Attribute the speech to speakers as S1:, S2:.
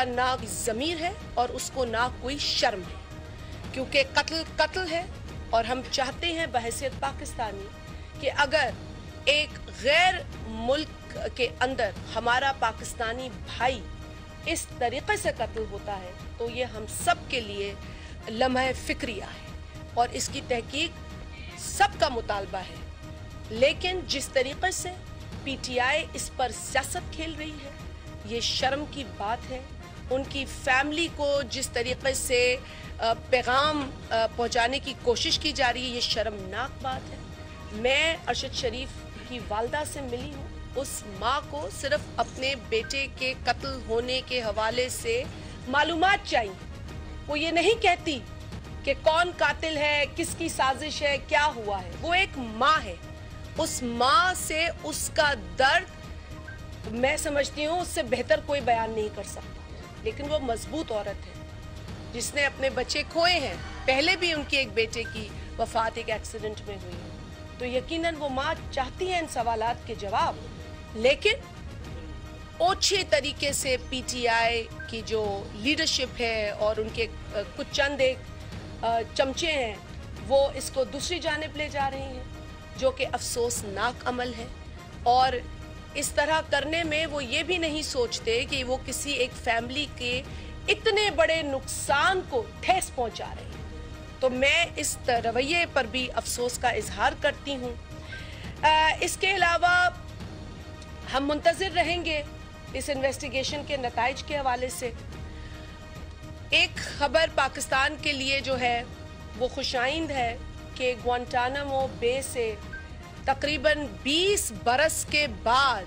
S1: उसका ना ज़मीर है और उसको ना कोई शर्म है, क्योंकि कत्ल है। और हम चाहते हैं बहैसियत पाकिस्तानी कि अगर एक गैर मुल्क के अंदर हमारा पाकिस्तानी भाई इस तरीके से कत्ल होता है तो ये हम सब के लिए लम्हे फिक्रिया है और इसकी तहकीक सबका मुतालबा है। लेकिन जिस तरीके से पीटीआई इस पर सियासत खेल रही है ये शर्म की बात है। उनकी फैमिली को जिस तरीके से पैगाम पहुंचाने की कोशिश की जा रही है ये शर्मनाक बात है। मैं अरशद शरीफ की वालदा से मिली हूँ। उस माँ को सिर्फ अपने बेटे के कत्ल होने के हवाले से मालूमात चाहिए। वो ये नहीं कहती कि कौन कातिल है, किसकी साजिश है, क्या हुआ है। वो एक माँ है। उस माँ से उसका दर्द मैं समझती हूँ उससे बेहतर कोई बयान नहीं कर सकता। लेकिन वो मजबूत औरत है जिसने अपने बच्चे खोए हैं। पहले भी उनके एक बेटे की वफात एक एक्सीडेंट में हुई है। तो यकीनन वो माँ चाहती है इन सवालात के जवाब, लेकिन ओछे तरीके से पीटीआई की जो लीडरशिप है और उनके कुछ चंद एक चमचे हैं वो इसको दूसरी जानिब ले जा रही हैं, जो कि अफसोसनाक अमल है। और इस तरह करने में वो ये भी नहीं सोचते कि वो किसी एक फैमिली के इतने बड़े नुकसान को ठेस पहुंचा रहे हैं। तो मैं इस रवैये पर भी अफसोस का इजहार करती हूँ। इसके अलावा हम मुंतज़िर रहेंगे इस इन्वेस्टिगेशन के नताइज के हवाले से। एक खबर पाकिस्तान के लिए जो है वो खुशाइंद है कि ग्वांटानामो बे से तकरीबन 20 बरस के बाद